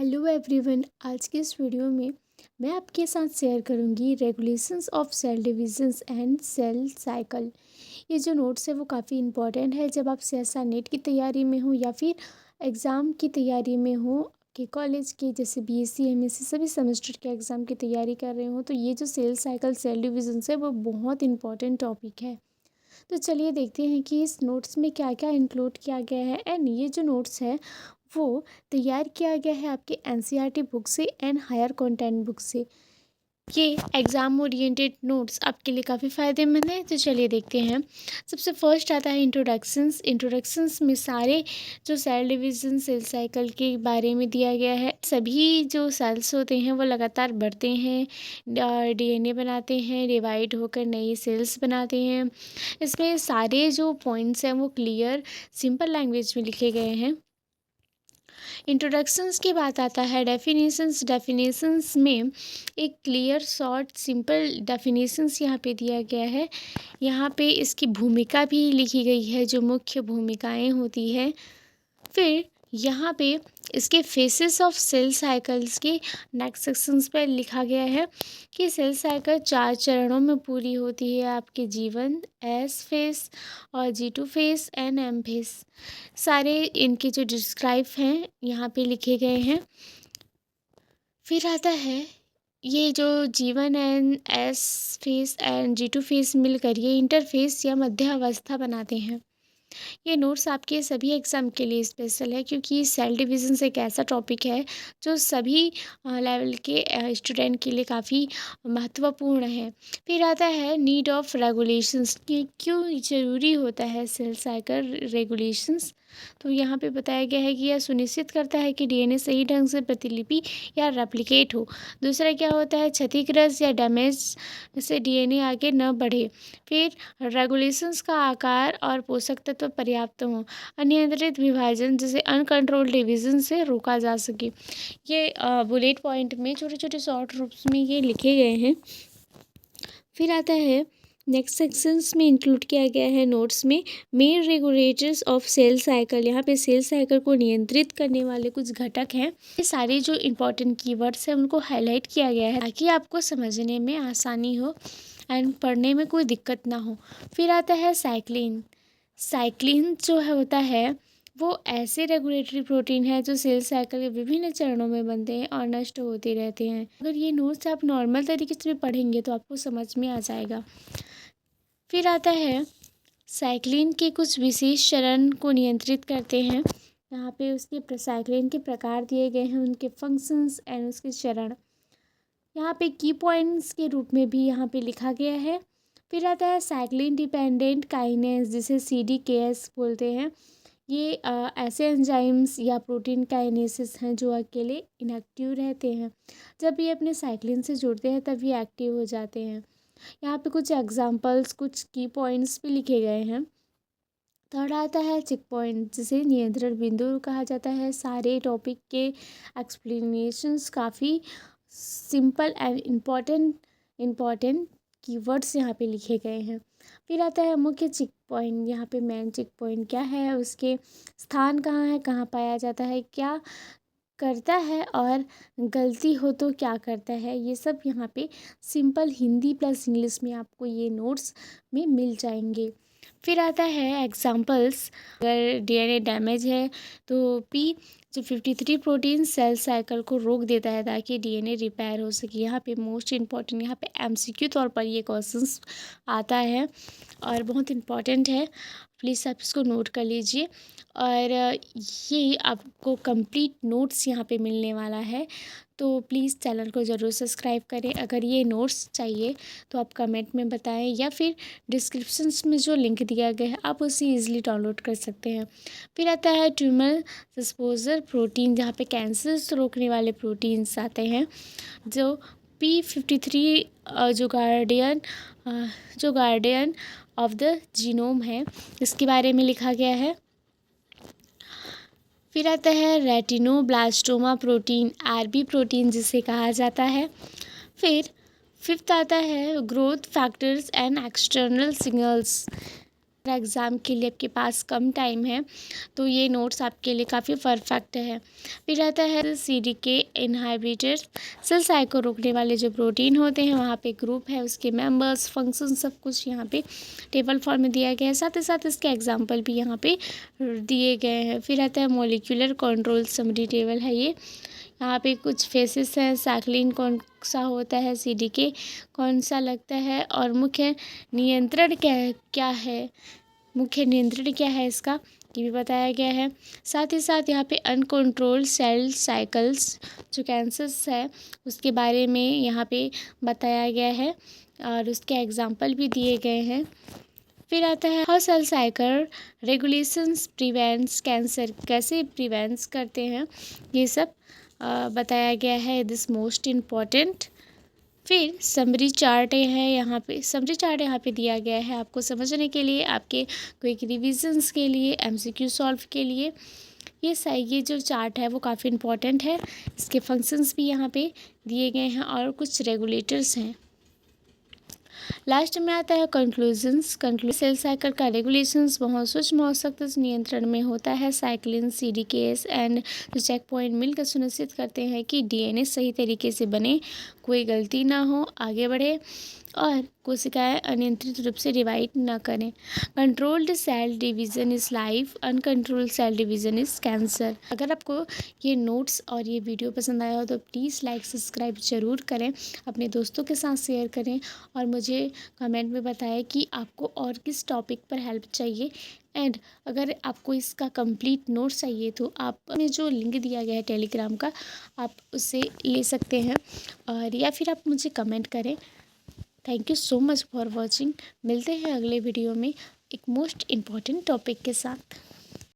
Hello everyone. आज की इस वीडियो में मैं आपके साथ शेयर करूंगी regulations of cell divisions and cell cycle. ये जो नोट्स है वो काफ़ी इम्पॉर्टेंट है जब आप सीएसआर नेट की तैयारी में हो या फिर एग्ज़ाम की तैयारी में हो कि कॉलेज के जैसे बीएससी एमएससी सभी सेमेस्टर के एग्ज़ाम की तैयारी कर रहे हो। तो ये जो सेल साइकिल सेल डिविजन्स है वो बहुत इंपॉर्टेंट टॉपिक है। तो चलिए देखते हैं कि इस नोट्स में क्या क्या इंक्लूड किया गया है। एंड ये जो नोट्स है वो तैयार किया गया है आपके एनसीईआरटी बुक से एंड हायर कंटेंट बुक से। ये एग्ज़ाम ओरिएंटेड नोट्स आपके लिए काफ़ी फ़ायदेमंद है। तो चलिए देखते हैं। सबसे फर्स्ट आता है इंट्रोडक्शंस में सारे जो सेल डिवीज़न सेल साइकिल के बारे में दिया गया है। सभी जो सेल्स होते हैं वो लगातार बढ़ते हैं, डीएनए बनाते हैं, डिवाइड होकर नई सेल्स बनाते हैं। इसमें सारे जो पॉइंट्स हैं वो क्लियर सिंपल लैंग्वेज में लिखे गए हैं। इंट्रोडक्शंस की बात आता है डेफिनेशंस में एक क्लियर शॉर्ट सिंपल डेफिनेशंस यहाँ पे दिया गया है। यहाँ पे इसकी भूमिका भी लिखी गई है, जो मुख्य भूमिकाएं होती है। फिर यहाँ पे इसके फेसेस ऑफ सेल साइकिल्स के नेक्स्ट सेक्शंस पर लिखा गया है कि सेल साइकिल 4 चरणों में पूरी होती है। आपके जीवन, एस फेस और G2 face and M face सारे इनके जो डिस्क्राइब हैं यहाँ पे लिखे गए हैं। फिर आता है ये जो जीवन and S phase and G2 face मिलकर ये इंटरफेस या मध्य अवस्था बनाते हैं। ये नोट्स आपके सभी एग्ज़ाम के लिए स्पेशल है, क्योंकि सेल डिविजन्स एक ऐसा टॉपिक है जो सभी लेवल के स्टूडेंट के लिए काफ़ी महत्वपूर्ण है। फिर आता है नीड ऑफ रेगुलेशंस कि क्यों ज़रूरी होता है सेल साइकिल रेगुलेशंस। तो यहाँ पे बताया गया है कि यह सुनिश्चित करता है कि डीएनए सही ढंग से प्रतिलिपि या रेप्लिकेट हो। दूसरा क्या होता है, क्षतिग्रस्त या डैमेज से डीएनए आगे न बढ़े। फिर रेगुलेशंस का आकार और पोषक तत्व पर्याप्त हों। अनियंत्रित विभाजन जैसे अनकंट्रोल्ड डिवीजन से रोका जा सके। ये बुलेट पॉइंट में छोटे छोटे शॉर्ट रूप्स में ये लिखे गए हैं। फिर आता है नेक्स्ट सेक्शंस में इंक्लूड किया गया है नोट्स में main regulators of cell cycle. यहाँ पे सेल साइकिल को नियंत्रित करने वाले कुछ घटक हैं। ये सारे जो इंपॉर्टेंट कीवर्ड्स हैं उनको हाईलाइट किया गया है ताकि आपको समझने में आसानी हो एंड पढ़ने में कोई दिक्कत ना हो। फिर आता है साइक्लिन जो है होता है वो ऐसे रेगुलेटरी प्रोटीन है जो सेल साइकिल के विभिन्न चरणों में बनते हैं और नष्ट होते रहते हैं। अगर ये नोट्स आप नॉर्मल तरीके से पढ़ेंगे तो आपको समझ में आ जाएगा। फिर आता है साइक्लिन के कुछ विशेष चरण को नियंत्रित करते हैं। यहाँ पे उसके साइक्लिन के प्रकार दिए गए हैं, उनके फंक्शंस एंड उसके चरण यहाँ पे की पॉइंट्स के रूप में भी यहाँ पे लिखा गया है। फिर आता है साइक्लिन डिपेंडेंट काइनेस जिसे CDKS बोलते हैं। ये ऐसे एंजाइम्स या प्रोटीन काइनेसिस हैं जो अकेले इनएक्टिव रहते हैं। जब ये अपने साइक्लिन से जुड़ते हैं तब ये एक्टिव हो जाते हैं। यहाँ पे कुछ एग्जांपल्स कुछ की पॉइंट्स भी लिखे गए हैं। थर्ड आता है चेक पॉइंट जिसे नियंत्रण बिंदु कहा जाता है। सारे टॉपिक के एक्सप्लेनेशंस काफ़ी सिंपल एंड इम्पॉर्टेंट कीवर्ड्स यहाँ पे लिखे गए हैं। फिर आता है मुख्य चेक पॉइंट। यहाँ पे मेन चेक पॉइंट क्या है, उसके स्थान कहाँ है, कहाँ पाया जाता है, क्या करता है और गलती हो तो क्या करता है, ये सब यहाँ पे सिंपल हिंदी प्लस इंग्लिश में आपको ये नोट्स में मिल जाएंगे। फिर आता है एग्जांपल्स। अगर डीएनए डैमेज है तो पी जो 53 प्रोटीन सेल साइकिल को रोक देता है ताकि डीएनए रिपेयर हो सके। यहाँ पे मोस्ट इम्पॉर्टेंट यहाँ पे एमसीक्यू तौर पर ये क्वेश्चंस आता है और बहुत इम्पॉर्टेंट है। प्लीज़ आप इसको नोट कर लीजिए। और ये आपको कंप्लीट नोट्स यहाँ पे मिलने वाला है, तो प्लीज़ चैनल को ज़रूर सब्सक्राइब करें। अगर ये नोट्स चाहिए तो आप कमेंट में बताएं या फिर डिस्क्रिप्शंस में जो लिंक दिया गया है आप उसे ईजिली डाउनलोड कर सकते हैं। फिर आता है ट्यूमर सस्पोजर प्रोटीन, जहाँ पे कैंसर से रोकने वाले प्रोटीन्स आते हैं। जो P53 जो गार्डियन ऑफ द जीनोम है, इसके बारे में लिखा गया है। फिर आता है रेटिनोब्लास्टोमा प्रोटीन, RB प्रोटीन जिसे कहा जाता है। फिर फिफ्थ आता है growth factors and external signals. Exam के लिए आपके पास कम टाइम है तो ये नोट्स आपके लिए काफ़ी परफेक्ट है। फिर आता है CDK इनहिबिटर, सेल साइकिल को रोकने वाले जो प्रोटीन होते हैं वहाँ पे ग्रुप है, उसके मेंबर्स, फंक्शन सब कुछ यहाँ पे टेबल फॉर्म में दिया गया है। साथ ही साथ इसके एग्जांपल भी यहाँ पे दिए गए हैं। फिर आता है मॉलिक्यूलर कंट्रोल समरी टेबल है ये। यहाँ पे कुछ फेसेस हैं, साइक्लिन कौन सा होता है, CDK कौन सा लगता है और मुख्य नियंत्रण क्या है, मुख्य नियंत्रण क्या है इसका, ये भी बताया गया है। साथ ही साथ यहाँ पे अनकंट्रोल्ड सेल साइकिल्स जो कैंसर्स है उसके बारे में यहाँ पे बताया गया है और उसके एग्जाम्पल भी दिए गए हैं। फिर आता है how cell cycle regulations prevents cancer, कैसे प्रिवेंट्स करते हैं, ये सब बताया गया है, दिस मोस्ट इम्पॉर्टेंट। फिर समरी चार्ट है, यहाँ पे समरी चार्ट यहाँ पे दिया गया है आपको समझने के लिए, आपके क्विक रिविजन्स के लिए, MCQ सॉल्व के लिए। ये जो चार्ट है वो काफ़ी इम्पॉर्टेंट है। इसके फंक्शंस भी यहाँ पे दिए गए हैं और कुछ रेगुलेटर्स हैं। लास्ट में आता है कंक्लूजन्स। सेल साइकिल का रेगुलेशंस बहुत सूक्ष्म और सख्त नियंत्रण में होता है। साइक्लिन, CDKs एंड जो चेक पॉइंट मिलकर सुनिश्चित करते हैं कि DNA सही तरीके से बने, कोई गलती ना हो, आगे बढ़े और कोशिकाएं अनियंत्रित रूप से डिवाइड ना करें। Controlled cell division is life, uncontrolled cell division is cancer. अगर आपको ये नोट्स और ये वीडियो पसंद आया हो तो प्लीज़ लाइक सब्सक्राइब ज़रूर करें, अपने दोस्तों के साथ शेयर करें और मुझे कमेंट में बताएं कि आपको और किस टॉपिक पर हेल्प चाहिए। एंड अगर आपको इसका कंप्लीट नोट्स चाहिए तो आप में जो लिंक दिया गया है टेलीग्राम का, आप उससे ले सकते हैं और या फिर आप मुझे कमेंट करें। Thank you so much for watching. मिलते हैं अगले वीडियो में एक मोस्ट इम्पॉर्टेंट टॉपिक के साथ।